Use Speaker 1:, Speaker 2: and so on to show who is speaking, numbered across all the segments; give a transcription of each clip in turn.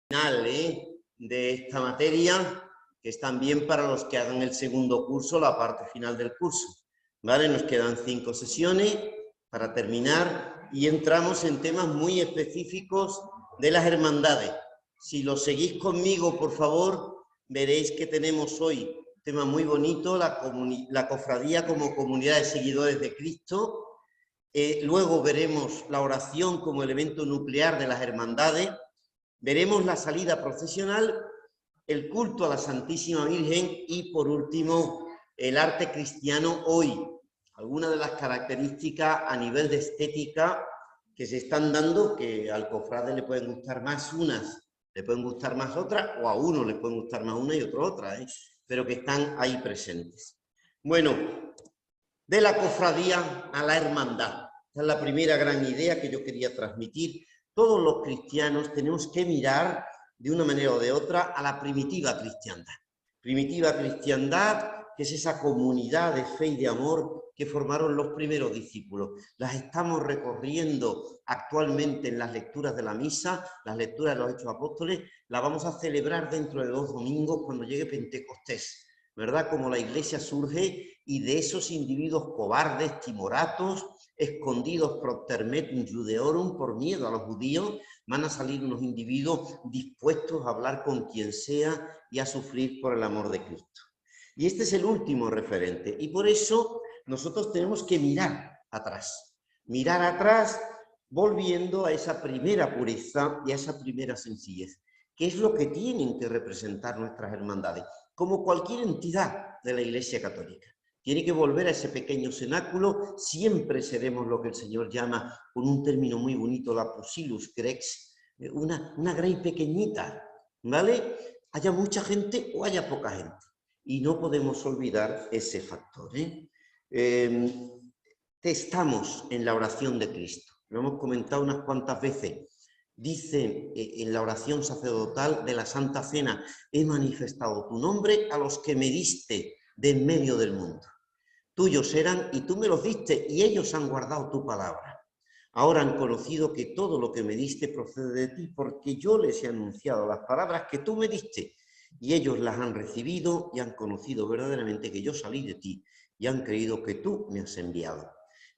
Speaker 1: final de esta materia, que es también para los que hagan el segundo curso, la parte final del curso. ¿Vale? Nos quedan 5 sesiones para terminar y entramos en temas muy específicos de las hermandades. Si lo seguís conmigo, por favor, veréis que tenemos hoy un tema muy bonito, la cofradía como comunidad de seguidores de Cristo. Luego veremos la oración como elemento nuclear de las hermandades. Veremos la salida procesional, el culto a la Santísima Virgen y, por último, el arte cristiano hoy. Algunas de las características a nivel de estética que se están dando, que al cofrade le pueden gustar más unas, le pueden gustar más otras, o a uno le pueden gustar más una y otro otra, pero que están ahí presentes. Bueno, de la cofradía a la hermandad. Esta es la primera gran idea que yo quería transmitir. Todos los cristianos tenemos que mirar de una manera o de otra a la primitiva cristiandad. Primitiva cristiandad, que es esa comunidad de fe y de amor que formaron los primeros discípulos. Las estamos recorriendo actualmente en las lecturas de la misa, las lecturas de los Hechos Apóstoles. La vamos a celebrar dentro de 2 domingos cuando llegue Pentecostés, ¿verdad? Como la Iglesia surge y de esos individuos cobardes, timoratos, escondidos proptermetum judeorum, por miedo a los judíos, van a salir unos individuos dispuestos a hablar con quien sea y a sufrir por el amor de Cristo. Y este es el último referente. Y por eso nosotros tenemos que mirar atrás volviendo a esa primera pureza y a esa primera sencillez, que es lo que tienen que representar nuestras hermandades, como cualquier entidad de la Iglesia Católica. Tiene que volver a ese pequeño cenáculo. Siempre seremos lo que el Señor llama, con un término muy bonito, la pusillus grex, una grey pequeñita, ¿vale? Haya mucha gente o haya poca gente. Y no podemos olvidar ese factor, Estamos en la oración de Cristo. Lo hemos comentado unas cuantas veces. Dice en la oración sacerdotal de la Santa Cena: he manifestado tu nombre a los que me diste de en medio del mundo. Tuyos eran y tú me los diste, y ellos han guardado tu palabra. Ahora han conocido que todo lo que me diste procede de ti, porque yo les he anunciado las palabras que tú me diste, y ellos las han recibido y han conocido verdaderamente que yo salí de ti, y han creído que tú me has enviado.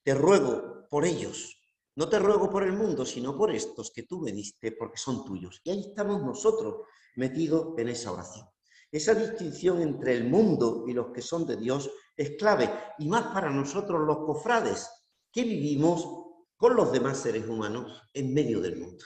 Speaker 1: Te ruego por ellos. No te ruego por el mundo, sino por estos que tú me diste, porque son tuyos. Y ahí estamos nosotros metidos en esa oración. Esa distinción entre el mundo y los que son de Dios es clave, y más para nosotros los cofrades, que vivimos con los demás seres humanos en medio del mundo.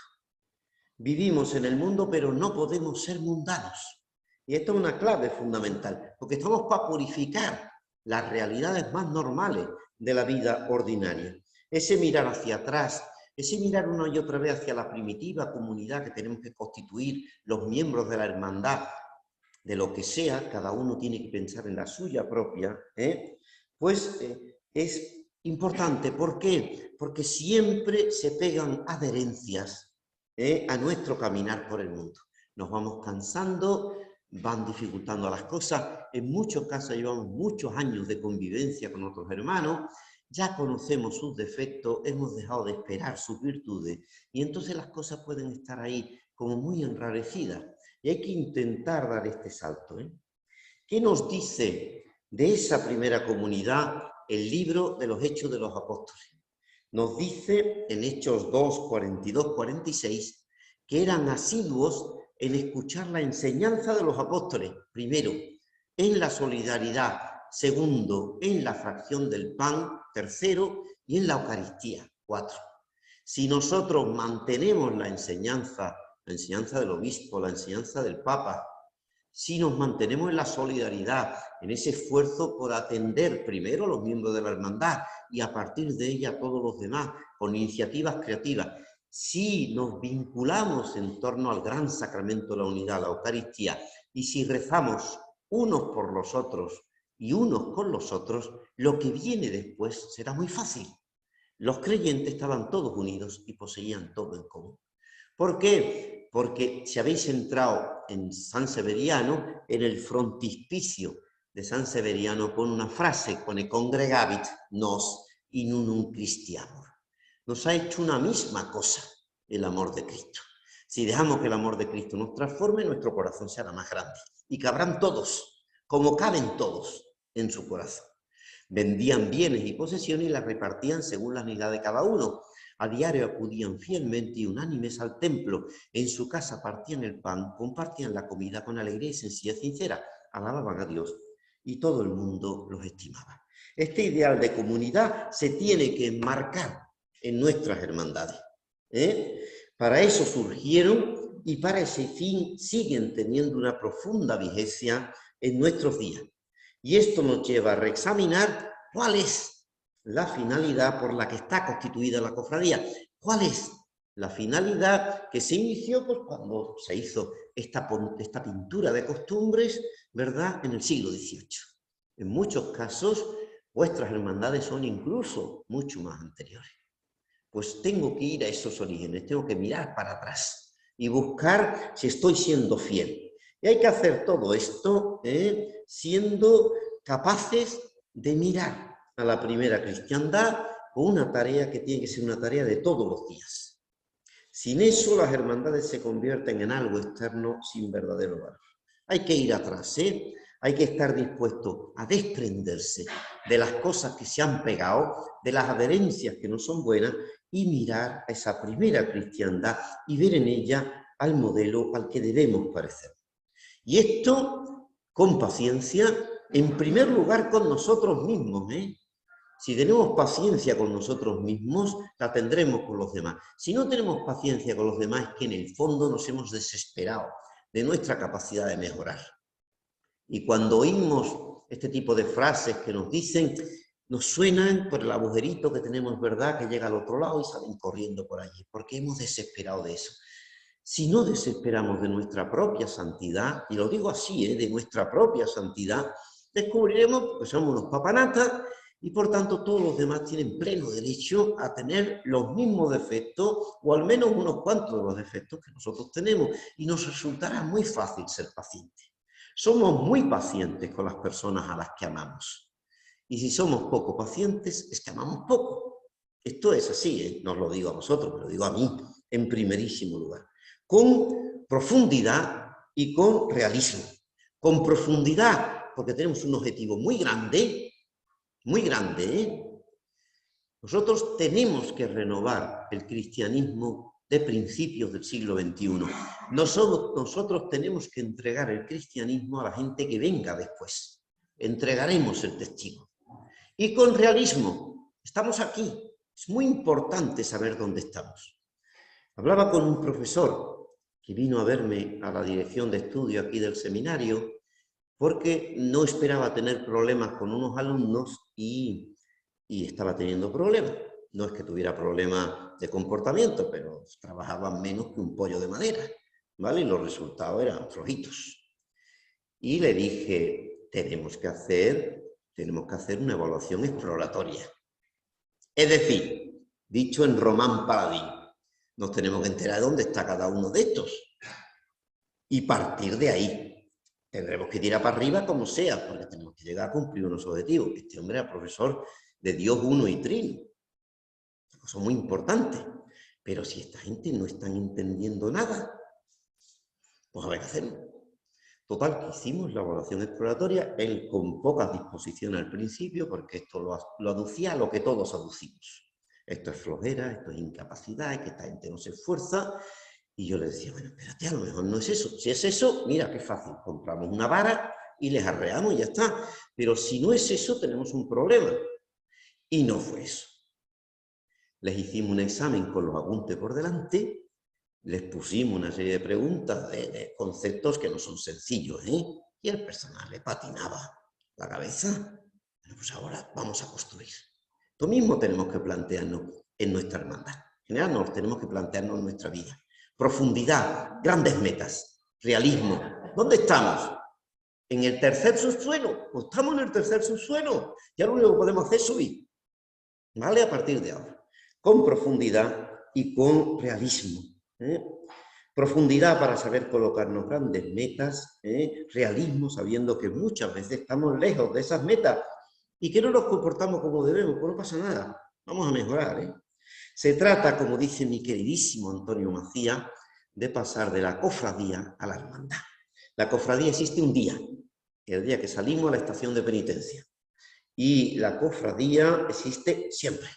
Speaker 1: Vivimos en el mundo, pero no podemos ser mundanos. Y esto es una clave fundamental, porque estamos para purificar las realidades más normales de la vida ordinaria. Ese mirar hacia atrás, ese mirar una y otra vez hacia la primitiva comunidad que tenemos que constituir los miembros de la hermandad, de lo que sea, cada uno tiene que pensar en la suya propia, pues es importante. ¿Por qué? Porque siempre se pegan adherencias a nuestro caminar por el mundo. Nos vamos cansando, van dificultando las cosas. En muchos casos llevamos muchos años de convivencia con otros hermanos, ya conocemos sus defectos, hemos dejado de esperar sus virtudes, y entonces las cosas pueden estar ahí como muy enrarecidas. Y hay que intentar dar este salto. ¿Qué nos dice de esa primera comunidad el libro de los Hechos de los Apóstoles? Nos dice en Hechos 2, 42, 46, que eran asiduos en escuchar la enseñanza de los apóstoles. Primero, en la solidaridad. Segundo, en la fracción del pan. Tercero, y en la Eucaristía. 4. Si nosotros mantenemos la enseñanza del obispo, la enseñanza del Papa, si nos mantenemos en la solidaridad, en ese esfuerzo por atender primero a los miembros de la hermandad y a partir de ella a todos los demás, con iniciativas creativas, si nos vinculamos en torno al gran sacramento de la unidad, la Eucaristía, y si rezamos unos por los otros y unos con los otros, lo que viene después será muy fácil. Los creyentes estaban todos unidos y poseían todo en común. ¿Por qué? Porque si habéis entrado en San Severiano, en el frontispicio de San Severiano pone una frase, pone congregavit nos in unum Christi amor. Nos ha hecho una misma cosa el amor de Cristo. Si dejamos que el amor de Cristo nos transforme, nuestro corazón será más grande y cabrán todos, como caben todos en su corazón. Vendían bienes y posesiones y las repartían según la necesidad de cada uno. A diario acudían fielmente y unánimes al templo. En su casa partían el pan, compartían la comida con alegría y sencillez sincera. Alababan a Dios y todo el mundo los estimaba. Este ideal de comunidad se tiene que enmarcar en nuestras hermandades. Para eso surgieron y para ese fin siguen teniendo una profunda vigencia en nuestros días. Y esto nos lleva a reexaminar cuál es la finalidad por la que está constituida la cofradía. ¿Cuál es la finalidad que se inició pues, cuando se hizo esta pintura de costumbres, ¿verdad?, en el siglo XVIII. En muchos casos, vuestras hermandades son incluso mucho más anteriores. Pues tengo que ir a esos orígenes, tengo que mirar para atrás y buscar si estoy siendo fiel. Y hay que hacer todo esto siendo capaces de mirar a la primera cristiandad con una tarea que tiene que ser una tarea de todos los días. Sin eso, las hermandades se convierten en algo externo sin verdadero valor. Hay que ir atrás, hay que estar dispuesto a desprenderse de las cosas que se han pegado, de las adherencias que no son buenas, y mirar a esa primera cristiandad y ver en ella al modelo al que debemos parecer. Y esto con paciencia, en primer lugar con nosotros mismos. Si tenemos paciencia con nosotros mismos, la tendremos con los demás. Si no tenemos paciencia con los demás, es que en el fondo nos hemos desesperado de nuestra capacidad de mejorar. Y cuando oímos este tipo de frases que nos dicen, nos suenan por el agujerito que tenemos, ¿verdad?, que llega al otro lado y salen corriendo por allí, porque hemos desesperado de eso. Si no desesperamos de nuestra propia santidad, y lo digo así, de nuestra propia santidad, descubriremos que somos unos papanatas y por tanto todos los demás tienen pleno derecho a tener los mismos defectos o al menos unos cuantos de los defectos que nosotros tenemos y nos resultará muy fácil ser pacientes. Somos muy pacientes con las personas a las que amamos. Y si somos poco pacientes, es que amamos poco. Esto es así, no os lo digo a vosotros, me lo digo a mí, en primerísimo lugar. Con profundidad y con realismo. Con profundidad, porque tenemos un objetivo muy grande, Nosotros tenemos que renovar el cristianismo de principios del siglo XXI. Nosotros tenemos que entregar el cristianismo a la gente que venga después. Entregaremos el testigo. Y con realismo, estamos aquí. Es muy importante saber dónde estamos. Hablaba con un profesor que vino a verme a la dirección de estudio aquí del seminario porque no esperaba tener problemas con unos alumnos y estaba teniendo problemas. No es que tuviera problemas de comportamiento, pero trabajaban menos que un pollo de madera, ¿vale? Y los resultados eran flojitos. Y le dije, tenemos que hacer una evaluación exploratoria. Es decir, dicho en Román Paladín, nos tenemos que enterar de dónde está cada uno de estos y partir de ahí. Tendremos que tirar para arriba como sea, porque tenemos que llegar a cumplir unos objetivos. Este hombre era profesor de Dios uno y trino. Una cosa muy importante. Pero si esta gente no está entendiendo nada, pues habrá que hacerlo. Total, que hicimos la evaluación exploratoria, él con pocas disposiciones al principio, porque esto lo aducía a lo que todos aducimos. Esto es flojera, esto es incapacidad, es que esta gente no se esfuerza. Y yo le decía, bueno, espérate, a lo mejor no es eso. Si es eso, mira qué fácil, compramos una vara y les arreamos y ya está. Pero si no es eso, tenemos un problema. Y no fue eso. Les hicimos un examen con los apuntes por delante, les pusimos una serie de preguntas de conceptos que no son sencillos, y el personal le patinaba la cabeza. Bueno, pues ahora vamos a construir. Lo mismo tenemos que plantearnos en nuestra hermandad. En general nos tenemos que plantearnos en nuestra vida. Profundidad, grandes metas, realismo. ¿Dónde estamos? ¿En el tercer subsuelo? Pues estamos en el tercer subsuelo. Ya lo único que podemos hacer es subir. ¿Vale? A partir de ahora. Con profundidad y con realismo. Profundidad para saber colocarnos grandes metas, realismo sabiendo que muchas veces estamos lejos de esas metas y que no nos comportamos como debemos, pues no pasa nada, vamos a mejorar. Se trata, como dice mi queridísimo Antonio Macías, de pasar de la cofradía a la hermandad. La cofradía existe un día, el día que salimos a la estación de penitencia. Y la cofradía existe siempre.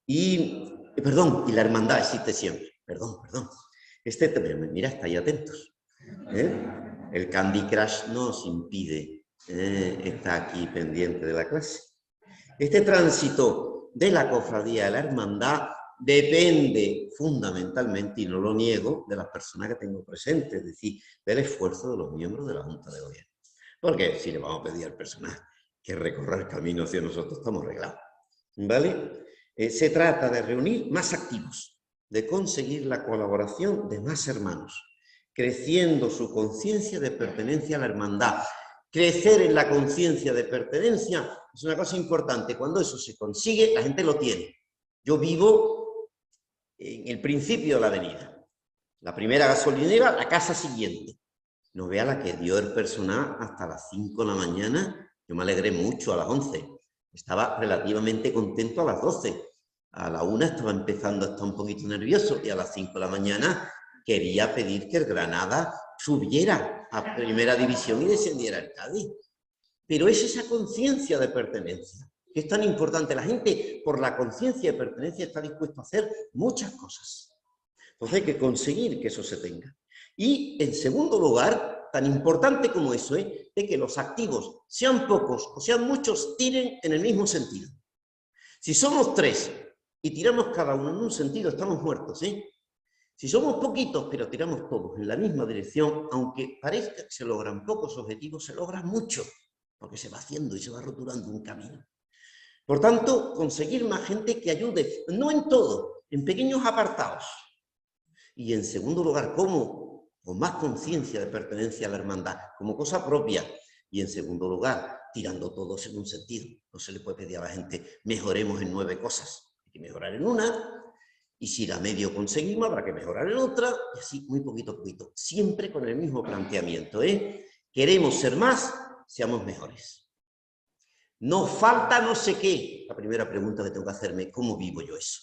Speaker 1: Y la hermandad existe siempre. Perdón. Mira, estáis atentos. El Candy Crush no os impide estar aquí pendiente de la clase. Este tránsito de la cofradía a la hermandad depende fundamentalmente, y no lo niego, de las personas que tengo presentes, es decir, del esfuerzo de los miembros de la Junta de Gobierno. Porque si le vamos a pedir al personal que recorra el camino hacia nosotros, estamos arreglados. ¿Vale? Se trata de reunir más activos, de conseguir la colaboración de más hermanos, creciendo su conciencia de pertenencia a la hermandad. Crecer en la conciencia de pertenencia es una cosa importante. Cuando eso se consigue, la gente lo tiene. Yo vivo en el principio de la avenida. La primera gasolinera, la casa siguiente. No vea la que dio el personal hasta las 5 de la mañana. Yo me alegré mucho a las 11. Estaba relativamente contento a las 12. A la 1 estaba empezando a estar un poquito nervioso y a las 5 de la mañana quería pedir que el Granada subiera a primera división y descendiera el Cádiz. Pero es esa conciencia de pertenencia que es tan importante. La gente, por la conciencia de pertenencia, está dispuesta a hacer muchas cosas. Entonces hay que conseguir que eso se tenga. Y, en segundo lugar, tan importante como eso, de que los activos, sean pocos o sean muchos, tiren en el mismo sentido. Si somos 3 y tiramos cada uno en un sentido, estamos muertos, Si somos poquitos, pero tiramos todos en la misma dirección, aunque parezca que se logran pocos objetivos, se logran mucho, porque se va haciendo y se va roturando un camino. Por tanto, conseguir más gente que ayude, no en todo, en pequeños apartados. Y en segundo lugar, ¿cómo? Con más conciencia de pertenencia a la hermandad, como cosa propia. Y en segundo lugar, tirando todos en un sentido. No se le puede pedir a la gente, mejoremos en 9 cosas. Hay que mejorar en una, y si la medio conseguimos, habrá que mejorar en otra, y así, muy poquito a poquito. Siempre con el mismo planteamiento, Queremos ser más, seamos mejores. Nos falta no sé qué. La primera pregunta que tengo que hacerme, ¿cómo vivo yo eso?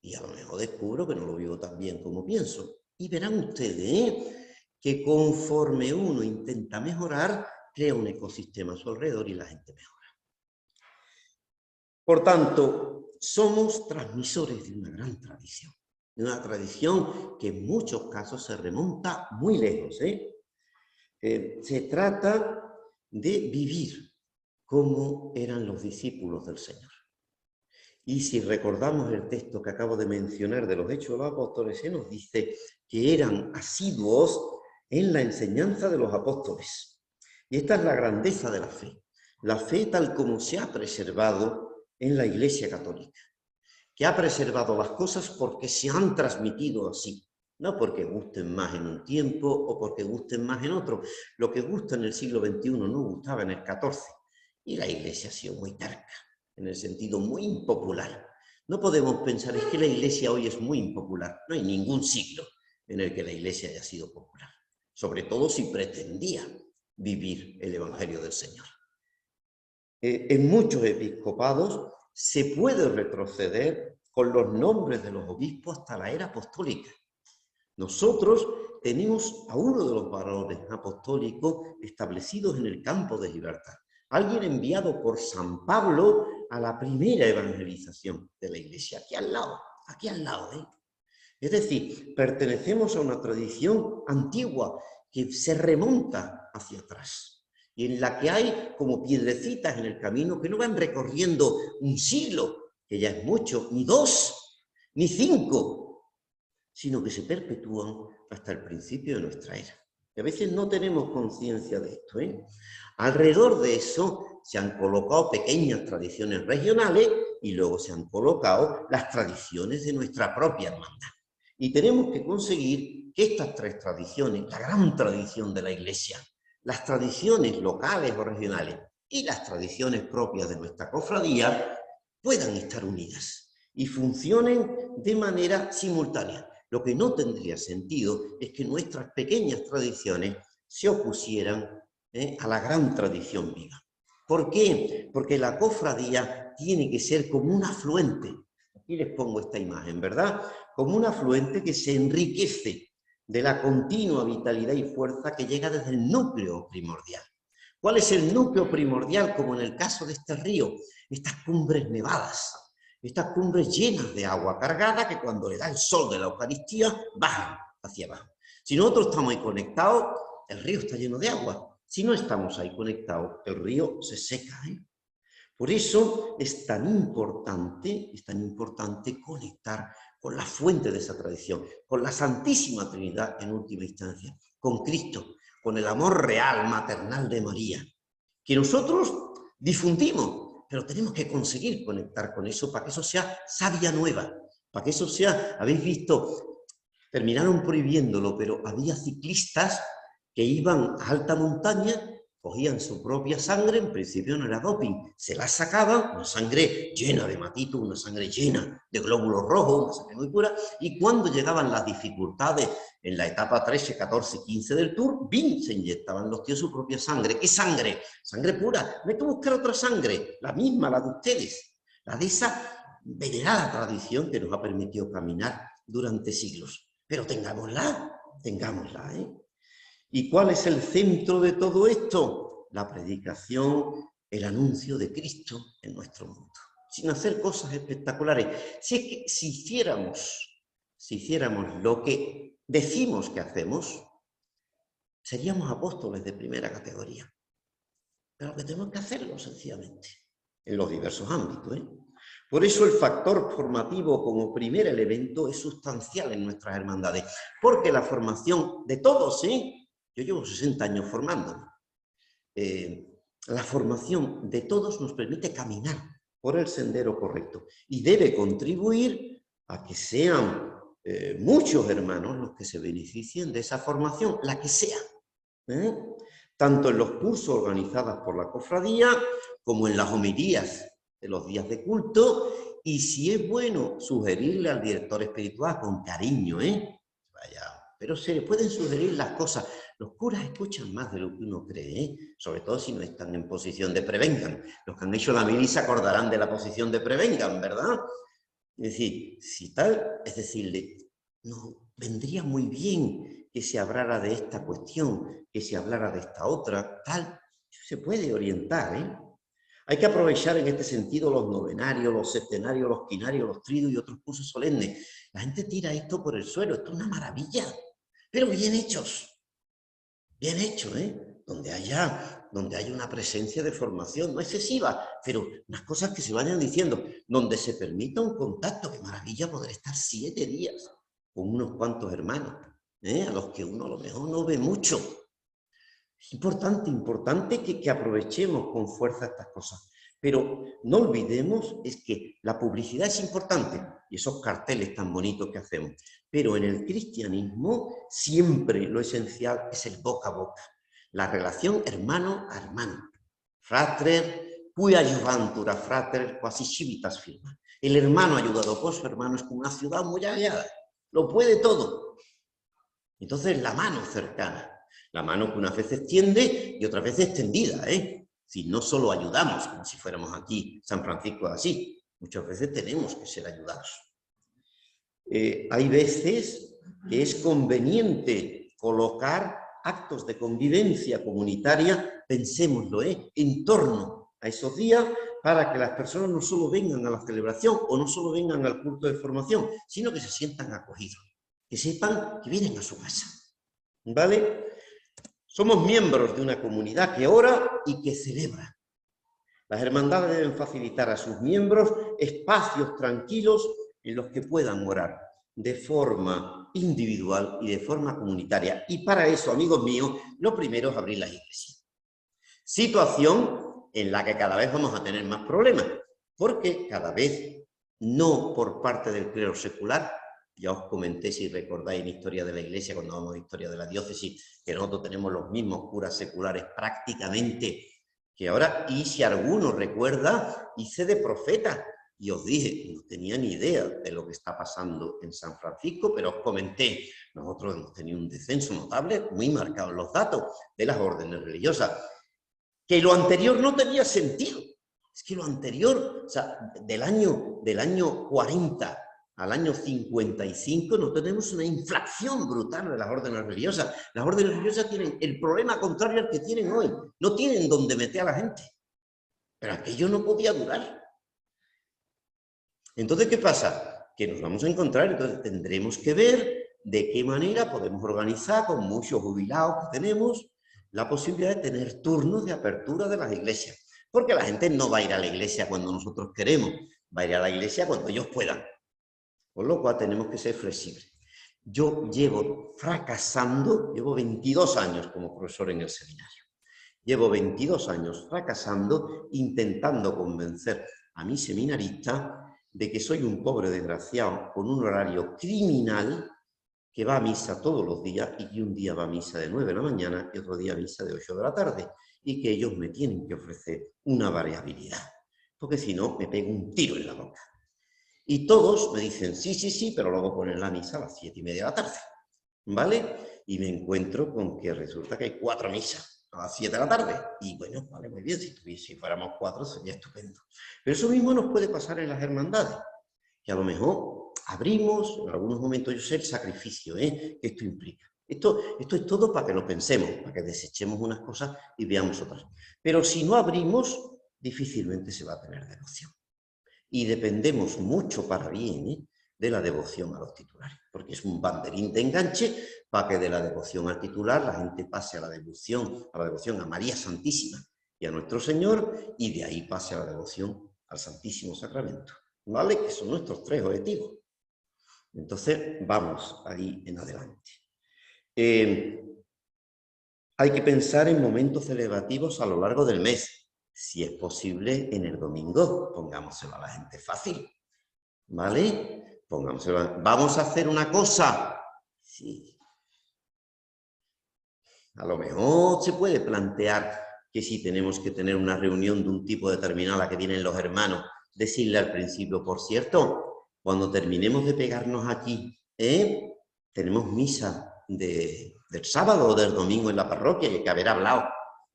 Speaker 1: Y a lo mejor descubro que no lo vivo tan bien como pienso. Y verán ustedes, que conforme uno intenta mejorar, crea un ecosistema a su alrededor y la gente mejora. Por tanto, somos transmisores de una gran tradición. De una tradición que en muchos casos se remonta muy lejos. Se trata de vivir como eran los discípulos del Señor. Y si recordamos el texto que acabo de mencionar de los Hechos de los Apóstoles, se nos dice que eran asiduos en la enseñanza de los apóstoles. Y esta es la grandeza de la fe tal como se ha preservado en la Iglesia Católica, que ha preservado las cosas porque se han transmitido así, no porque gusten más en un tiempo o porque gusten más en otro. Lo que gusta en el siglo XXI no gustaba en el XIV, y la Iglesia ha sido muy terca, en el sentido muy impopular. No podemos pensar, es que la Iglesia hoy es muy impopular. No hay ningún siglo en el que la Iglesia haya sido popular, sobre todo si pretendía vivir el Evangelio del Señor. En muchos episcopados se puede retroceder con los nombres de los obispos hasta la era apostólica. Nosotros tenemos a uno de los varones apostólicos establecidos en el campo de libertad. Alguien enviado por San Pablo a la primera evangelización de la Iglesia, aquí al lado. Es decir, pertenecemos a una tradición antigua que se remonta hacia atrás y en la que hay como piedrecitas en el camino que no van recorriendo un siglo, que ya es mucho, ni 2, ni 5, sino que se perpetúan hasta el principio de nuestra era. Y a veces no tenemos conciencia de esto. Alrededor de eso se han colocado pequeñas tradiciones regionales y luego se han colocado las tradiciones de nuestra propia hermandad. Y tenemos que conseguir que estas 3 tradiciones, la gran tradición de la Iglesia, las tradiciones locales o regionales y las tradiciones propias de nuestra cofradía, puedan estar unidas y funcionen de manera simultánea. Lo que no tendría sentido es que nuestras pequeñas tradiciones se opusieran a la gran tradición viva. ¿Por qué? Porque la cofradía tiene que ser como un afluente Y les pongo esta imagen, ¿verdad? Como un afluente que se enriquece de la continua vitalidad y fuerza que llega desde el núcleo primordial. ¿Cuál es el núcleo primordial, como en el caso de este río? Estas cumbres nevadas, estas cumbres llenas de agua cargada que cuando le da el sol de la Eucaristía bajan hacia abajo. Si nosotros estamos ahí conectados, el río está lleno de agua. Si no estamos ahí conectados, el río se seca, ¿eh? Por eso es tan importante conectar con la fuente de esa tradición, con la Santísima Trinidad en última instancia, con Cristo, con el amor real, maternal de María, que nosotros difundimos, pero tenemos que conseguir conectar con eso para que eso sea savia nueva, para que eso sea, habéis visto, terminaron prohibiéndolo, pero había ciclistas que iban a alta montaña, cogían su propia sangre, en principio no era doping, se la sacaban, una sangre llena de hematitos, una sangre llena de glóbulos rojos, una sangre muy pura, y cuando llegaban las dificultades en la etapa 13, 14, 15 del Tour, ¡bim!, se inyectaban los tíos su propia sangre. ¿Qué sangre? Sangre pura. No hay que buscar otra sangre, la misma, la de ustedes, la de esa venerada tradición que nos ha permitido caminar durante siglos. Pero tengámosla, ¿eh? ¿Y cuál es el centro de todo esto? La predicación, el anuncio de Cristo en nuestro mundo. Sin hacer cosas espectaculares. Si es que si hiciéramos lo que decimos que hacemos, seríamos apóstoles de primera categoría. Pero que tenemos que hacerlo sencillamente, en los diversos ámbitos, ¿eh? Por eso el factor formativo como primer elemento es sustancial en nuestras hermandades. Porque la formación de todos, ¿eh? Yo llevo 60 años formándome. La formación de todos nos permite caminar por el sendero correcto y debe contribuir a que sean muchos hermanos los que se beneficien de esa formación, la que sea, ¿eh? Tanto en los cursos organizados por la cofradía como en las homilías de los días de culto, y si es bueno sugerirle al director espiritual con cariño, pero se le pueden sugerir las cosas. Los curas escuchan más de lo que uno cree, ¿eh? Sobre todo si no están en posición de prevengan. Los que han hecho la mili se acordarán de la posición de prevengan, ¿verdad? Es decir, si tal, es decirle, no, vendría muy bien que se hablara de esta cuestión, que se hablara de esta otra, tal, se puede orientar, ¿eh? Hay que aprovechar en este sentido los novenarios, los septenarios, los quinarios, los tridos y otros cursos solemnes. La gente tira esto por el suelo, esto es una maravilla, pero bien hechos. Bien hecho, ¿eh? Donde haya una presencia de formación, no excesiva, pero unas cosas que se vayan diciendo, donde se permita un contacto. Qué maravilla poder estar 7 días con unos cuantos hermanos, a los que uno a lo mejor no ve mucho. Es importante que aprovechemos con fuerza estas cosas. Pero no olvidemos es que la publicidad es importante, y esos carteles tan bonitos que hacemos, pero en el cristianismo siempre lo esencial es el boca a boca, la relación hermano a hermano. Frater, cui adjuvantur frater, quasi civitas firma. El hermano ayudado por su hermano es como una ciudad murallada, lo puede todo. Entonces la mano cercana, la mano que unas veces tiende y otras veces tendida, Si no solo ayudamos, como si fuéramos aquí San Francisco de Asís, muchas veces tenemos que ser ayudados. Hay veces que es conveniente colocar actos de convivencia comunitaria, pensémoslo, en torno a esos días, para que las personas no solo vengan a la celebración o no solo vengan al culto de formación, sino que se sientan acogidos, que sepan que vienen a su casa, ¿vale? Somos miembros de una comunidad que ora y que celebra. Las hermandades deben facilitar a sus miembros espacios tranquilos en los que puedan orar de forma individual y de forma comunitaria. Y para eso, amigos míos, lo primero es abrir las iglesias. Situación en la que cada vez vamos a tener más problemas, porque cada vez no por parte del clero secular. Ya os comenté, si recordáis, en Historia de la Iglesia, cuando vamos a Historia de la Diócesis, que nosotros tenemos los mismos curas seculares prácticamente que ahora, y si alguno recuerda, hice de profeta, y os dije, no tenía ni idea de lo que está pasando en San Francisco, pero os comenté, nosotros hemos tenido un descenso notable, muy marcado en los datos de las órdenes religiosas, que lo anterior no tenía sentido, Es que lo anterior, o sea, del año 40 al año 55 no tenemos una inflación brutal de las órdenes religiosas. Las órdenes religiosas tienen el problema contrario al que tienen hoy. No tienen dónde meter a la gente. Pero aquello no podía durar. Entonces, ¿qué pasa? Que nos vamos a encontrar, entonces tendremos que ver de qué manera podemos organizar con muchos jubilados que tenemos la posibilidad de tener turnos de apertura de las iglesias. Porque la gente no va a ir a la iglesia cuando nosotros queremos, va a ir a la iglesia cuando ellos puedan. Por lo cual tenemos que ser flexibles. Yo llevo fracasando, llevo 22 años como profesor en el seminario. Llevo 22 años fracasando, intentando convencer a mi seminarista de que soy un pobre desgraciado con un horario criminal que va a misa todos los días y que un día va a misa de 9 de la mañana y otro día a misa de 8 de la tarde y que ellos me tienen que ofrecer una variabilidad, porque si no me pego un tiro en la boca. Y todos me dicen, sí, sí, sí, pero luego ponen la misa a las 7:30 de la tarde, ¿vale? Y me encuentro con que resulta que hay 4 misas a las 7 de la tarde. Y bueno, vale, muy bien, si fuéramos 4 sería estupendo. Pero eso mismo nos puede pasar en las hermandades, que a lo mejor abrimos, en algunos momentos yo sé el sacrificio que esto implica. Esto es todo para que lo pensemos, para que desechemos unas cosas y veamos otras. Pero si no abrimos, difícilmente se va a tener devoción. Y dependemos mucho para bien de la devoción a los titulares, porque es un banderín de enganche para que de la devoción al titular la gente pase a la devoción a María Santísima y a nuestro Señor, y de ahí pase a la devoción al Santísimo Sacramento, ¿vale? Que son nuestros 3 objetivos. Entonces, vamos ahí en adelante. Hay que pensar en momentos celebrativos a lo largo del mes. Si es posible, en el domingo, pongámoselo a la gente fácil, ¿vale? Pongámoselo. ¿Vamos a hacer una cosa? Sí. A lo mejor se puede plantear que si tenemos que tener una reunión de un tipo determinado a la que vienen los hermanos, decirle al principio, por cierto, cuando terminemos de pegarnos aquí, tenemos misa del sábado o del domingo en la parroquia, y hay que haber hablado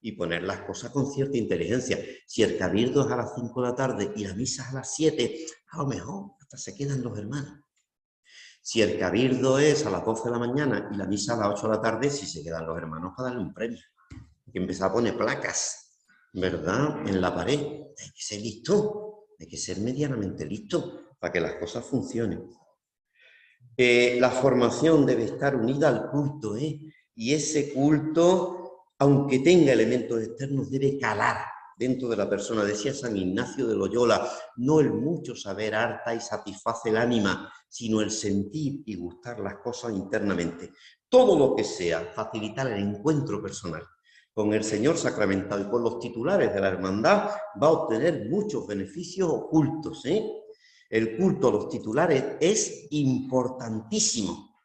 Speaker 1: y poner las cosas con cierta inteligencia. Si el cabildo es a las 5 de la tarde y la misa es a las 7, a lo mejor hasta se quedan los hermanos. Si el cabildo es a las 12 de la mañana y la misa a las 8 de la tarde, si se quedan los hermanos para darle un premio. Hay que empezar a poner placas, ¿verdad?, en la pared. Hay que ser listo, hay que ser medianamente listo para que las cosas funcionen. La formación debe estar unida al culto, y ese culto, aunque tenga elementos externos, debe calar dentro de la persona. Decía San Ignacio de Loyola, no el mucho saber harta y satisface el ánima, sino el sentir y gustar las cosas internamente. Todo lo que sea facilitar el encuentro personal con el Señor sacramentado y con los titulares de la hermandad va a obtener muchos beneficios ocultos, El culto a los titulares es importantísimo.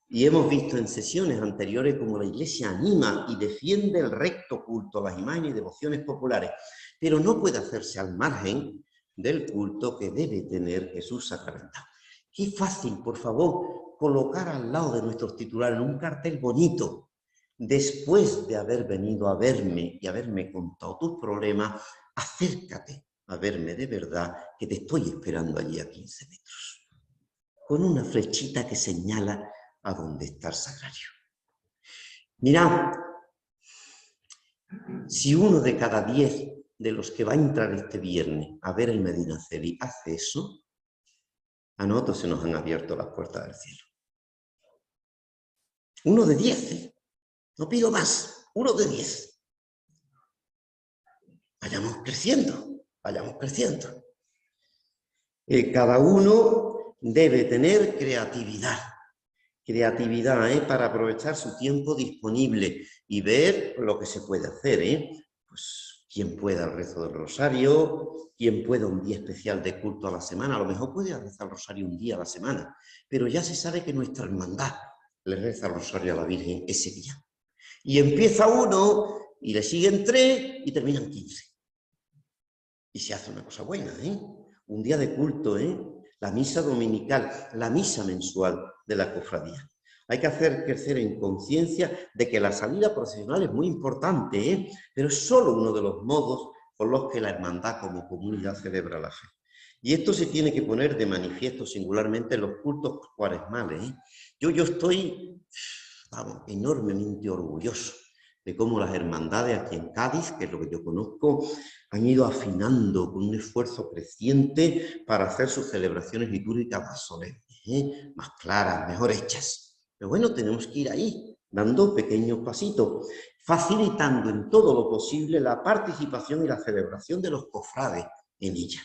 Speaker 1: Y hemos visto en sesiones anteriores cómo la Iglesia anima y defiende el recto culto a las imágenes y devociones populares, pero no puede hacerse al margen del culto que debe tener Jesús sacramentado. Qué fácil, por favor, colocar al lado de nuestros titulares un cartel bonito. Después de haber venido a verme y haberme contado tus problemas, acércate a verme de verdad, que te estoy esperando allí a 15 metros. Con una flechita que señala a dónde está el sagrario. Mirad, si uno de cada 10 de los que va a entrar este viernes a ver el Medinaceli hace eso, a nosotros se nos han abierto las puertas del cielo. 1 de 10, no pido más, 1 de 10. Vayamos creciendo, vayamos creciendo. Cada uno debe tener creatividad. Creatividad, para aprovechar su tiempo disponible y ver lo que se puede hacer, Pues quien pueda el rezo del rosario, quien pueda un día especial de culto a la semana, a lo mejor puede rezar el rosario un día a la semana, pero ya se sabe que nuestra hermandad le reza el rosario a la Virgen ese día. Y empieza uno, y le siguen 3, y terminan 15. Y se hace una cosa buena, Un día de culto, La misa dominical, la misa mensual de la cofradía. Hay que hacer crecer en conciencia de que la salida procesional es muy importante, pero es solo uno de los modos por los que la hermandad como comunidad celebra la fe. Y esto se tiene que poner de manifiesto singularmente en los cultos cuaresmales, ¿eh? Yo estoy, vamos, enormemente orgulloso de cómo las hermandades aquí en Cádiz, que es lo que yo conozco, han ido afinando con un esfuerzo creciente para hacer sus celebraciones litúrgicas más solemnes, ¿eh? Más claras, mejor hechas. Pero bueno, tenemos que ir ahí, dando pequeños pasitos, facilitando en todo lo posible la participación y la celebración de los cofrades en ella.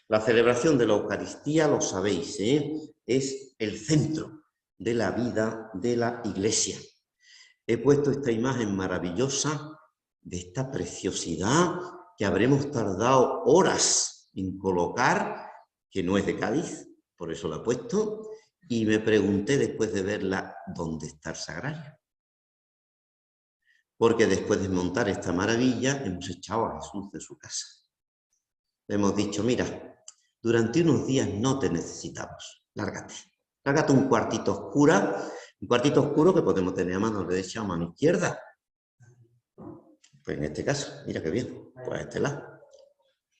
Speaker 1: La celebración de la Eucaristía, lo sabéis, ¿eh? Es el centro de la vida de la Iglesia. He puesto esta imagen maravillosa de esta preciosidad que habremos tardado horas en colocar, que no es de Cádiz, por eso la he puesto, y me pregunté después de verla, ¿dónde está el sagrario? Porque después de montar esta maravilla, hemos echado a Jesús de su casa. Le hemos dicho, mira, durante unos días no te necesitamos, lárgate. Lárgate un cuartito oscuro que podemos tener a mano derecha o a mano izquierda. Pues en este caso, mira qué bien, pues a este lado.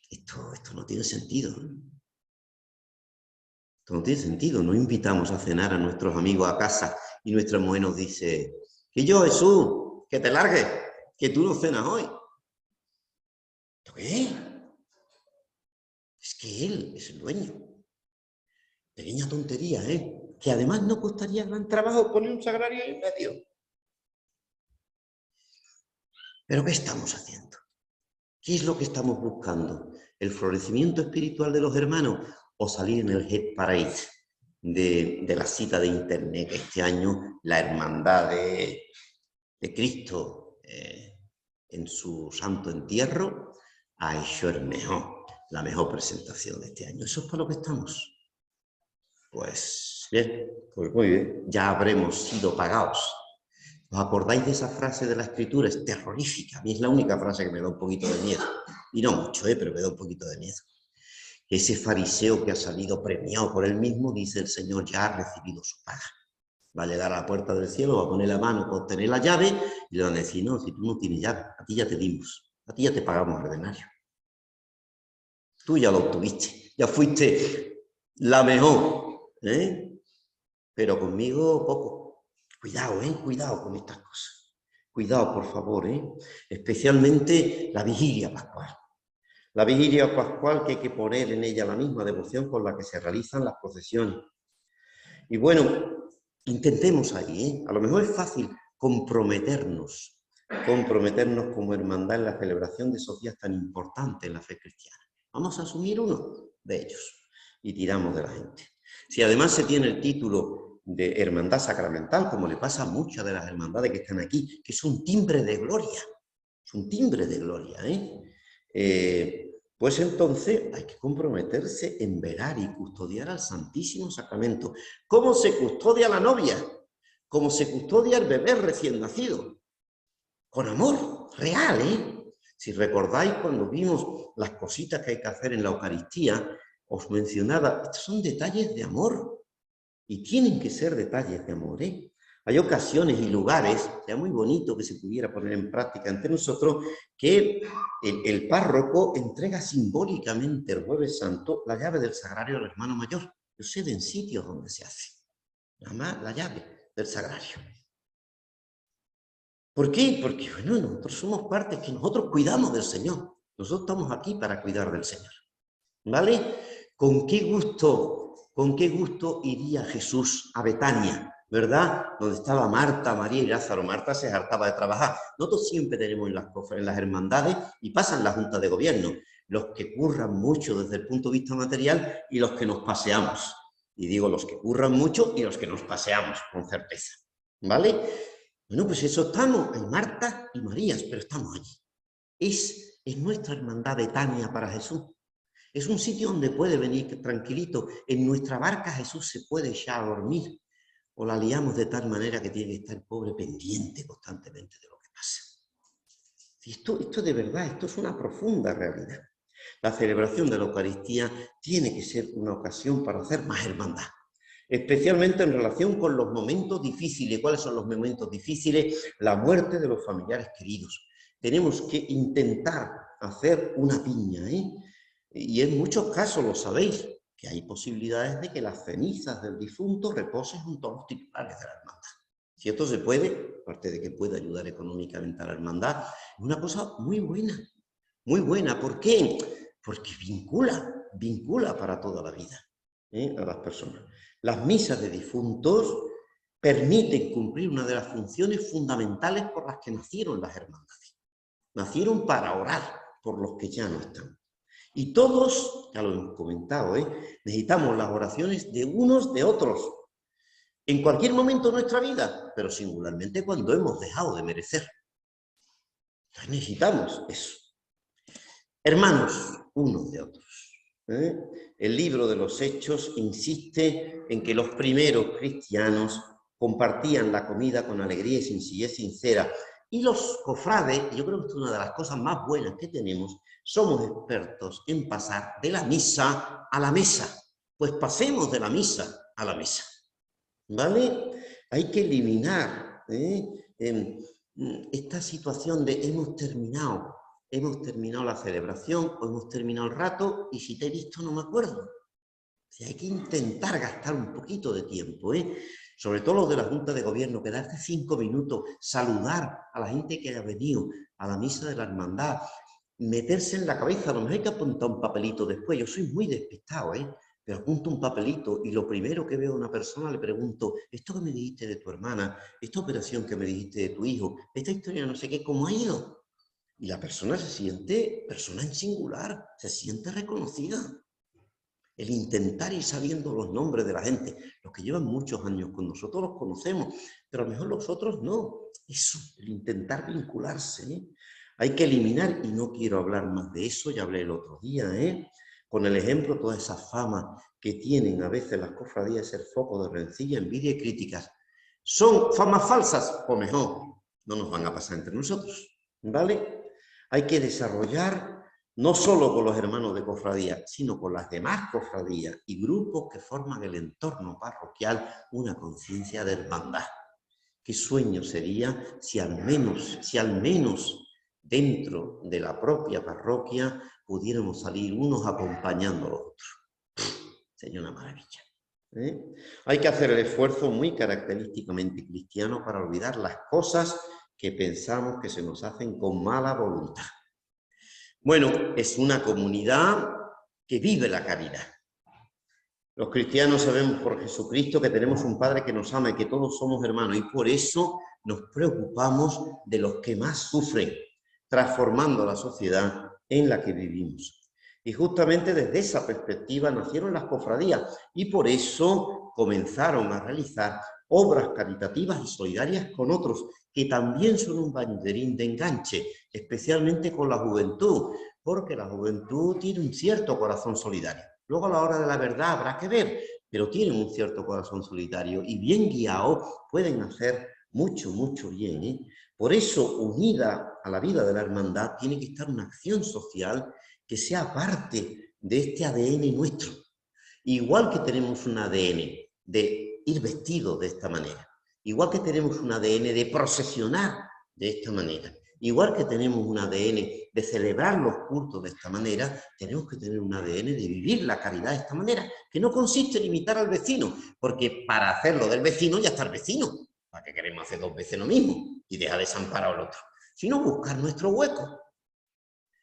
Speaker 1: Esto no tiene sentido. Esto no tiene sentido. No invitamos a cenar a nuestros amigos a casa y nuestra mujer nos dice, que yo, Jesús, que te largues, que tú no cenas hoy. ¿Esto qué? Es que él es el dueño. Pequeña tontería, ¿eh? Que además no costaría gran trabajo poner un sagrario en medio. ¿Pero qué estamos haciendo? ¿Qué es lo que estamos buscando? ¿El florecimiento espiritual de los hermanos o salir en el hit parade de la cita de internet que este año la hermandad de Cristo en su santo entierro ha hecho la mejor presentación de este año? ¿Eso es para lo que estamos? Pues bien, pues muy bien, ya habremos sido pagados. ¿Os acordáis de esa frase de la Escritura? Es terrorífica. A mí es la única frase que me da un poquito de miedo. Y no mucho, pero me da un poquito de miedo. Ese fariseo que ha salido premiado por él mismo, dice el Señor, ya ha recibido su paga. Va a llegar a la puerta del cielo, va a poner la mano para obtener la llave y le van a decir, no, si tú no tienes llave, a ti ya te dimos, a ti ya te pagamos el denario. Tú ya lo obtuviste, ya fuiste la mejor, ¿eh? Pero conmigo poco. Cuidado, cuidado con estas cosas. Cuidado, por favor, especialmente la vigilia pascual. La vigilia pascual que hay que poner en ella la misma devoción con la que se realizan las procesiones. Y bueno, intentemos ahí, A lo mejor es fácil comprometernos como hermandad en la celebración de esos días tan importantes en la fe cristiana. Vamos a asumir uno de ellos y tiramos de la gente. Si además se tiene el título de hermandad sacramental, como le pasa a muchas de las hermandades que están aquí, que es un timbre de gloria, pues entonces hay que comprometerse en velar y custodiar al Santísimo Sacramento. ¿Cómo se custodia la novia? ¿Cómo se custodia el bebé recién nacido? Con amor real, Si recordáis cuando vimos las cositas que hay que hacer en la Eucaristía, os mencionaba, estos son detalles de amor. Y tienen que ser detalles de amor, Hay ocasiones y lugares, sería muy bonito que se pudiera poner en práctica entre nosotros, que el párroco entrega simbólicamente el Jueves Santo la llave del sagrario al hermano mayor. Yo sé de sitios donde se hace, nada más la llave del sagrario. ¿Por qué? Porque, bueno, nosotros somos parte que nosotros cuidamos del Señor. Nosotros estamos aquí para cuidar del Señor, ¿vale? ¿Con qué gusto iría Jesús a Betania, verdad? Donde estaba Marta, María y Lázaro. Marta se hartaba de trabajar. Nosotros siempre tenemos en las hermandades y pasan las juntas de gobierno, los que curran mucho desde el punto de vista material y los que nos paseamos. Y digo los que curran mucho y los que nos paseamos, con certeza, ¿vale? Bueno, pues eso estamos, hay Marta y Marías, pero estamos allí. Es nuestra hermandad Betania para Jesús. Es un sitio donde puede venir tranquilito. En nuestra barca Jesús se puede echar a dormir. O la liamos de tal manera que tiene que estar el pobre pendiente constantemente de lo que pasa. Y esto de verdad, esto es una profunda realidad. La celebración de la Eucaristía tiene que ser una ocasión para hacer más hermandad. Especialmente en relación con los momentos difíciles. ¿Cuáles son los momentos difíciles? La muerte de los familiares queridos. Tenemos que intentar hacer una piña, ¿eh? Y en muchos casos lo sabéis, que hay posibilidades de que las cenizas del difunto reposen junto a los titulares de la hermandad. Si esto se puede, aparte de que puede ayudar económicamente a la hermandad, es una cosa muy buena, muy buena. ¿Por qué? Porque vincula para toda la vida, ¿eh? A las personas. Las misas de difuntos permiten cumplir una de las funciones fundamentales por las que nacieron las hermandades. Nacieron para orar por los que ya no están. Y todos, ya lo hemos comentado, necesitamos las oraciones de unos de otros, en cualquier momento de nuestra vida, pero singularmente cuando hemos dejado de merecer. Entonces necesitamos eso. Hermanos unos de otros. El libro de los Hechos insiste en que los primeros cristianos compartían la comida con alegría y sencillez sincera. Y los cofrades, yo creo que es una de las cosas más buenas que tenemos, somos expertos en pasar de la misa a la mesa. Pues pasemos de la misa a la mesa, ¿vale? Hay que eliminar esta situación de hemos terminado la celebración o hemos terminado el rato y si te he visto no me acuerdo. O sea, hay que intentar gastar un poquito de tiempo, sobre todo los de la Junta de Gobierno, quedarse 5 minutos, saludar a la gente que haya venido a la misa de la hermandad, meterse en la cabeza, a lo mejor hay que apuntar un papelito después. Yo soy muy despistado, pero apunto un papelito y lo primero que veo a una persona le pregunto, esto que me dijiste de tu hermana, esta operación que me dijiste de tu hijo, esta historia no sé qué, ¿cómo ha ido? Y la persona se siente persona en singular, se siente reconocida. El intentar ir sabiendo los nombres de la gente, los que llevan muchos años con nosotros los conocemos, pero a lo mejor los otros no. Eso, el intentar vincularse, Hay que eliminar, y no quiero hablar más de eso, ya hablé el otro día, con el ejemplo, toda esa fama que tienen a veces las cofradías de ser foco de rencilla, envidia y críticas. ¿Son famas falsas? O mejor, no nos van a pasar entre nosotros, ¿vale? Hay que desarrollar, no solo con los hermanos de cofradía, sino con las demás cofradías y grupos que forman el entorno parroquial, una conciencia de hermandad. ¿Qué sueño sería si al menos dentro de la propia parroquia pudiéramos salir unos acompañando a los otros? Sería una maravilla. Hay que hacer el esfuerzo muy característicamente cristiano para olvidar las cosas que pensamos que se nos hacen con mala voluntad. Bueno, es una comunidad que vive la caridad. Los cristianos sabemos por Jesucristo que tenemos un Padre que nos ama y que todos somos hermanos, y por eso nos preocupamos de los que más sufren, transformando la sociedad en la que vivimos. Y justamente desde esa perspectiva nacieron las cofradías, y por eso comenzaron a realizar obras caritativas y solidarias con otros, que también son un banderín de enganche, especialmente con la juventud, porque la juventud tiene un cierto corazón solidario. Luego a la hora de la verdad habrá que ver, pero tienen un cierto corazón solidario y bien guiados pueden hacer mucho, mucho bien. Por eso, unida a la vida de la hermandad, tiene que estar una acción social que sea parte de este ADN nuestro. Igual que tenemos un ADN de ir vestido de esta manera, igual que tenemos un ADN de procesionar de esta manera, igual que tenemos un ADN de celebrar los cultos de esta manera, tenemos que tener un ADN de vivir la caridad de esta manera, que no consiste en imitar al vecino, porque para hacerlo del vecino ya está el vecino. ¿Para qué queremos hacer 2 veces lo mismo y dejar desamparado al otro? Sino buscar nuestro hueco.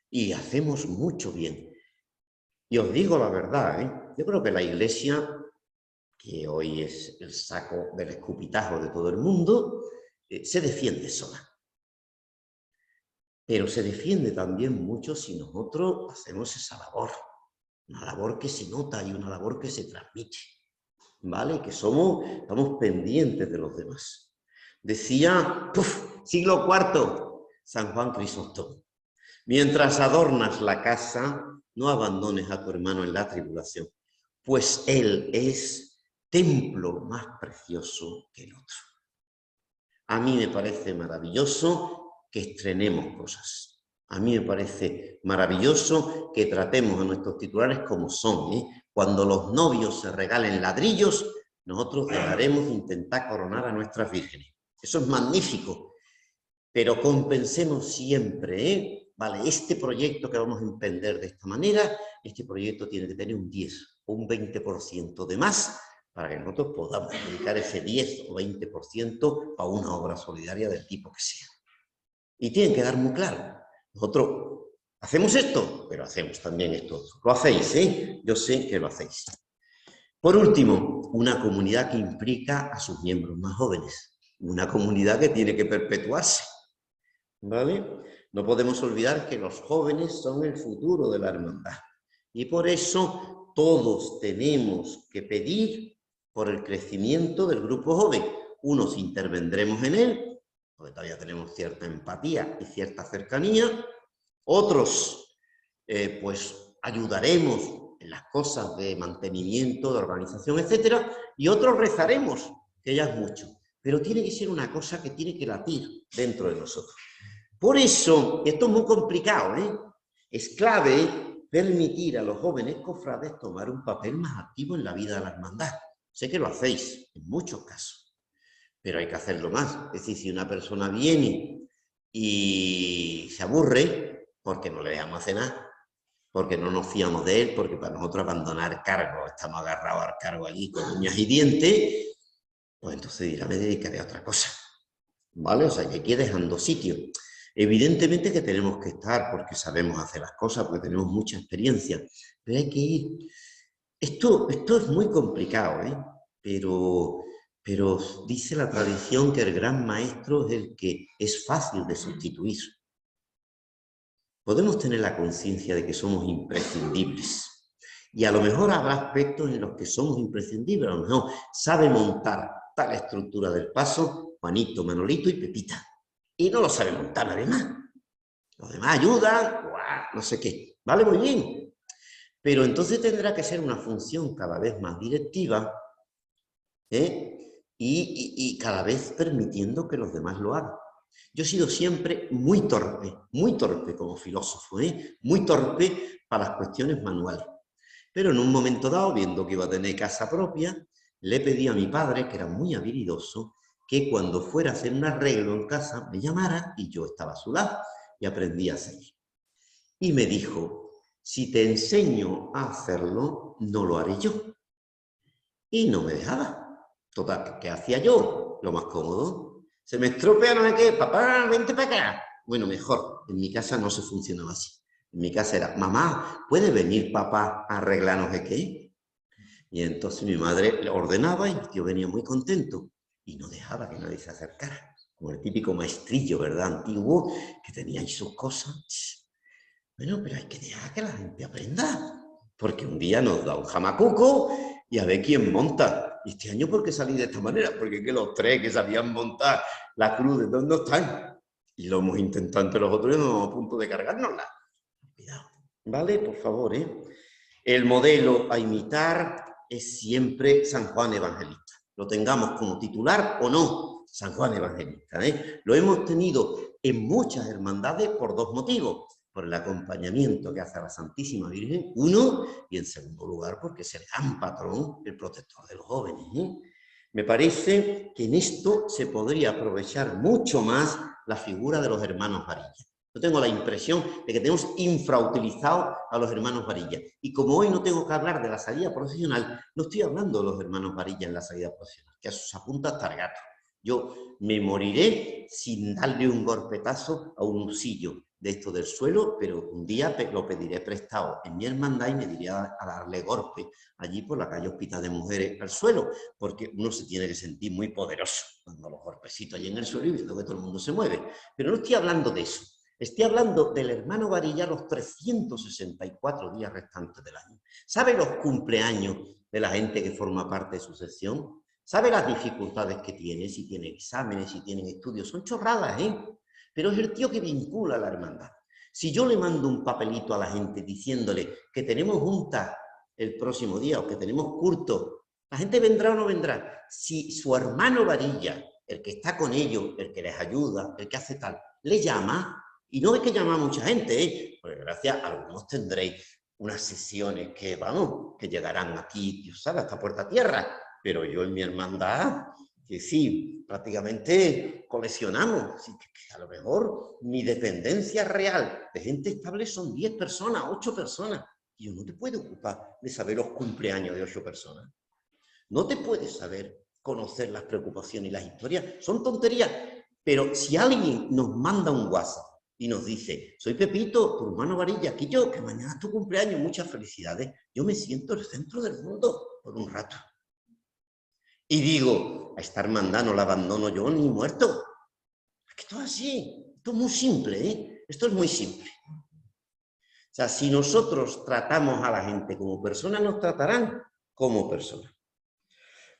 Speaker 1: Y hacemos mucho bien. Y os digo la verdad, yo creo que la Iglesia, que hoy es el saco del escupitajo de todo el mundo, se defiende sola. Pero se defiende también mucho si nosotros hacemos esa labor. Una labor que se nota y una labor que se transmite, ¿vale? Que estamos pendientes de los demás. Decía, siglo IV, San Juan Crisóstomo: mientras adornas la casa, no abandones a tu hermano en la tribulación, pues él es templo más precioso que el otro. A mí me parece maravilloso que estrenemos cosas. A mí me parece maravilloso que tratemos a nuestros titulares como son. Cuando los novios se regalen ladrillos, nosotros dejaremos de intentar coronar a nuestras vírgenes. Eso es magnífico, pero compensemos siempre, vale, este proyecto que vamos a emprender de esta manera, este proyecto tiene que tener un 10 o un 20% de más para que nosotros podamos dedicar ese 10 o 20% a una obra solidaria del tipo que sea. Y tienen que dar muy claro. Nosotros hacemos esto, pero hacemos también esto. Lo hacéis, ¿eh? Yo sé que lo hacéis. Por último, una comunidad que implica a sus miembros más jóvenes. Una comunidad que tiene que perpetuarse, ¿vale? No podemos olvidar que los jóvenes son el futuro de la hermandad. Y por eso todos tenemos que pedir por el crecimiento del grupo joven. Unos intervendremos en él, porque todavía tenemos cierta empatía y cierta cercanía. Otros, pues ayudaremos en las cosas de mantenimiento, de organización, etcétera, y otros rezaremos, que ya es mucho. Pero tiene que ser una cosa que tiene que latir dentro de nosotros. Por eso, esto es muy complicado, ¿eh? Es clave permitir a los jóvenes cofrades tomar un papel más activo en la vida de la hermandad. Sé que lo hacéis en muchos casos, pero hay que hacerlo más. Es decir, si una persona viene y se aburre, porque no le dejamos hacer nada, porque no nos fiamos de él, porque para nosotros abandonar cargo, estamos agarrados al cargo allí con uñas y dientes, pues entonces dirá, me dedicaré a otra cosa, ¿vale? O sea, que hay que ir dejando sitio. Evidentemente que tenemos que estar porque sabemos hacer las cosas, porque tenemos mucha experiencia, pero hay que ir. Esto es muy complicado, ¿eh? Pero dice la tradición que el gran maestro es el que es fácil de sustituir. Podemos tener la conciencia de que somos imprescindibles. Y a lo mejor habrá aspectos en los que somos imprescindibles. A lo mejor sabe montar tal estructura del paso Juanito, Manolito y Pepita. Y no lo sabe montar nadie más. Los demás ayudan, no sé qué. Vale, muy bien. Pero entonces tendrá que ser una función cada vez más directiva, ¿eh? Y cada vez permitiendo que los demás lo hagan. Yo he sido siempre muy torpe como filósofo, ¿eh? Muy torpe para las cuestiones manuales. Pero en un momento dado, viendo que iba a tener casa propia, le pedí a mi padre, que era muy habilidoso, que cuando fuera a hacer un arreglo en casa me llamara y yo estaba a su lado y aprendí a hacer. Y me dijo, si te enseño a hacerlo, no lo haré yo. Y no me dejaba. Total, ¿qué hacía yo? Lo más cómodo. Se me estropea no sé qué, papá, vente para acá. Bueno, mejor, en mi casa no se funcionaba así. En mi casa era, mamá, ¿puede venir papá a arreglarnos de qué? Y entonces mi madre le ordenaba y mi tío venía muy contento y no dejaba que nadie se acercara. Como el típico maestrillo, ¿verdad? Antiguo, que tenía ahí sus cosas. Bueno, pero hay que dejar que la gente aprenda. Porque un día nos da un jamacuco y a ver quién monta. Y este año, ¿por qué salí de esta manera? Porque que los tres que sabían montar la cruz, ¿de dónde están? Y lo hemos intentado entre los otros y nos estamos a punto de cargárnosla. Cuidado. ¿Vale? Por favor, ¿eh? El modelo a imitar es siempre San Juan Evangelista. Lo tengamos como titular o no, San Juan Evangelista, ¿eh? Lo hemos tenido en muchas hermandades por dos motivos. Por el acompañamiento que hace a la Santísima Virgen, uno, y en segundo lugar, porque es el gran patrón, el protector de los jóvenes, ¿eh? Me parece que en esto se podría aprovechar mucho más la figura de los hermanos Varilla. Yo tengo la impresión de que tenemos infrautilizado a los hermanos Varilla. Y como hoy no tengo que hablar de la salida profesional, no estoy hablando de los hermanos Varilla en la salida profesional, que a sus apuntas hasta el gato. Yo me moriré sin darle un golpetazo a un usillo de esto del suelo, pero un día lo pediré prestado en mi hermandad y me diré a darle golpe allí por la calle Hospital de Mujeres al suelo, porque uno se tiene que sentir muy poderoso dando los golpecitos allí en el suelo y viendo que todo el mundo se mueve. Pero no estoy hablando de eso. Estoy hablando del hermano Varilla los 364 días restantes del año. ¿Sabe los cumpleaños de la gente que forma parte de su sección? ¿Sabe las dificultades que tiene? Si tiene exámenes, si tienen estudios. Son chorradas, ¿eh? Pero es el tío que vincula a la hermandad. Si yo le mando un papelito a la gente diciéndole que tenemos junta el próximo día o que tenemos culto, ¿la gente vendrá o no vendrá? Si su hermano Varilla, el que está con ellos, el que les ayuda, el que hace tal, le llama, y no es que llama a mucha gente, ¿eh? Porque gracias a algunos tendréis unas sesiones que, vamos, que llegarán aquí, Dios sabe, hasta Puerta Tierra, pero yo en mi hermandad que sí, prácticamente coleccionamos. Así que a lo mejor mi dependencia real de gente estable son 10 personas, 8 personas. Y no te puedes ocupar de saber los cumpleaños de 8 personas. No te puedes saber conocer las preocupaciones y las historias. Son tonterías. Pero si alguien nos manda un WhatsApp y nos dice, soy Pepito, tu hermano Varilla, que mañana es tu cumpleaños, muchas felicidades, yo me siento el centro del mundo por un rato. Y digo, a esta hermandad no la abandono yo ni muerto. Es que esto es así, esto es muy simple, ¿eh? Esto es muy simple. O sea, si nosotros tratamos a la gente como personas, nos tratarán como personas.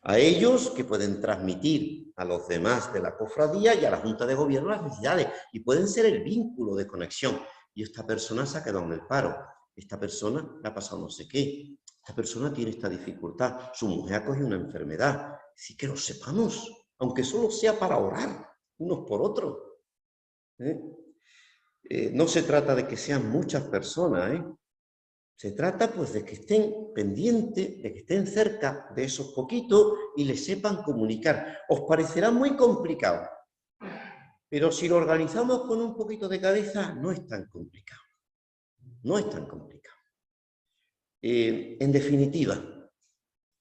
Speaker 1: A ellos que pueden transmitir a los demás de la cofradía y a la Junta de Gobierno las necesidades y pueden ser el vínculo de conexión. Y esta persona se ha quedado en el paro, esta persona le ha pasado no sé qué, esta persona tiene esta dificultad, su mujer ha cogido una enfermedad. Sí que lo sepamos, aunque solo sea para orar unos por otros. No se trata de que sean muchas personas, Se trata pues de que estén pendientes, de que estén cerca de esos poquitos y les sepan comunicar. Os parecerá muy complicado, pero si lo organizamos con un poquito de cabeza, no es tan complicado. No es tan complicado. En definitiva,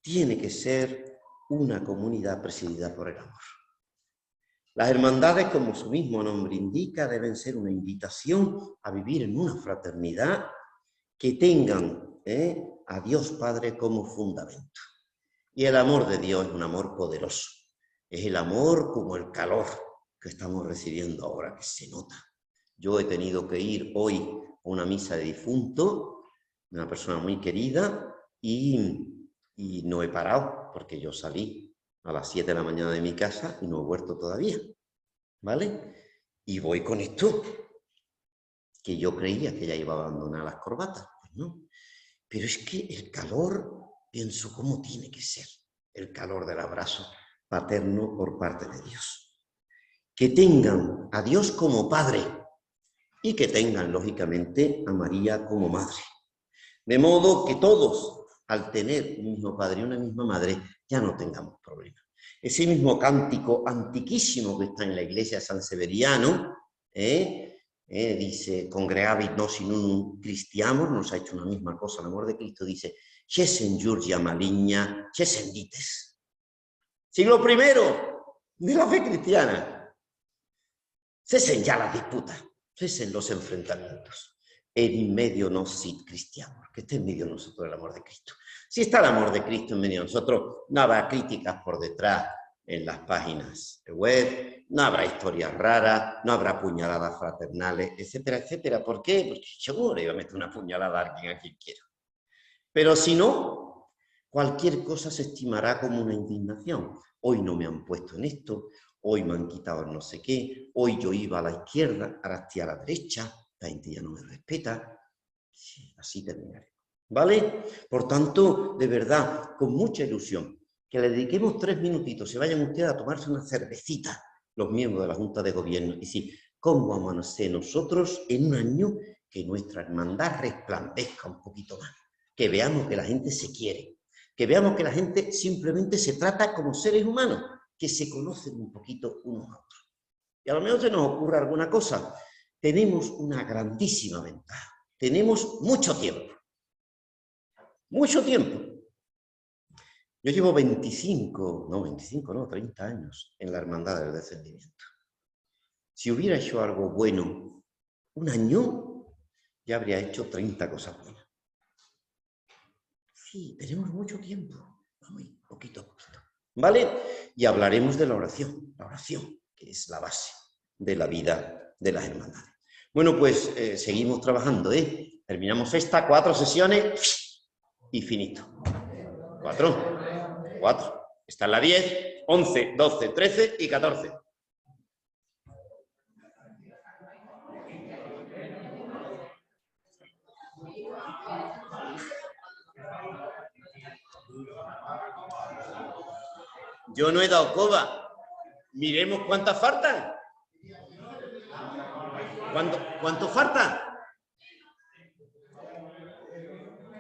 Speaker 1: tiene que ser una comunidad presidida por el amor. Las hermandades, como su mismo nombre indica, deben ser una invitación a vivir en una fraternidad que tengan a Dios Padre como fundamento. Y el amor de Dios es un amor poderoso. Es el amor como el calor que estamos recibiendo ahora, que se nota. Yo he tenido que ir hoy a una misa de difunto, de una persona muy querida, y no he parado, porque yo salí a las 7 de la mañana de mi casa y no he vuelto todavía, ¿vale? Y voy con esto, que yo creía que ya iba a abandonar las corbatas, pues no. Pero es que el calor, pienso, ¿cómo tiene que ser? El calor del abrazo paterno por parte de Dios. Que tengan a Dios como Padre y que tengan, lógicamente, a María como Madre. De modo que todos, al tener un mismo Padre y una misma Madre, ya no tengamos problemas. Ese mismo cántico antiquísimo que está en la iglesia de San Severiano, dice, congregabit nos in unum Christiamur, nos ha hecho una misma cosa, el amor de Cristo, dice, cesen Giurgia maligna, cesen dites. Siglo I de la fe cristiana. Cesen ya las disputas, cesen los enfrentamientos. En medio nos sit cristiamur, que esté en medio de nosotros el amor de Cristo. Si está el amor de Cristo en medio de nosotros, no habrá críticas por detrás en las páginas web, no habrá historias raras, no habrá puñaladas fraternales, etcétera, etcétera. ¿Por qué? Porque seguro iba a meter una puñalada a alguien a quien quiera. Pero si no, cualquier cosa se estimará como una indignación. Hoy no me han puesto en esto, hoy me han quitado el no sé qué, hoy yo iba a la izquierda, ahora estoy a la derecha, la gente ya no me respeta. Sí, así terminaré. ¿Vale? Por tanto, de verdad, con mucha ilusión, que le dediquemos 3 minutitos, se vayan ustedes a tomarse una cervecita, los miembros de la Junta de Gobierno, y sí, ¿cómo vamos a hacer nosotros en un año que nuestra hermandad resplandezca un poquito más? Que veamos que la gente se quiere, que veamos que la gente simplemente se trata como seres humanos, que se conocen un poquito unos a otros. Y a lo mejor se nos ocurre alguna cosa. Tenemos una grandísima ventaja. Tenemos mucho tiempo. Mucho tiempo. Yo llevo 30 años en la Hermandad del Descendimiento. Si hubiera hecho algo bueno un año, ya habría hecho 30 cosas buenas. Sí, tenemos mucho tiempo. Vamos, poquito a poquito. ¿Vale? Y hablaremos de la oración, que es la base de la vida de las hermandades. Bueno, pues seguimos trabajando, Terminamos 4 sesiones y finito. 4. Está en la 10, 11, 12, 13 y 14. Yo no he dado coba. Miremos cuántas faltan. ¿Cuánto falta?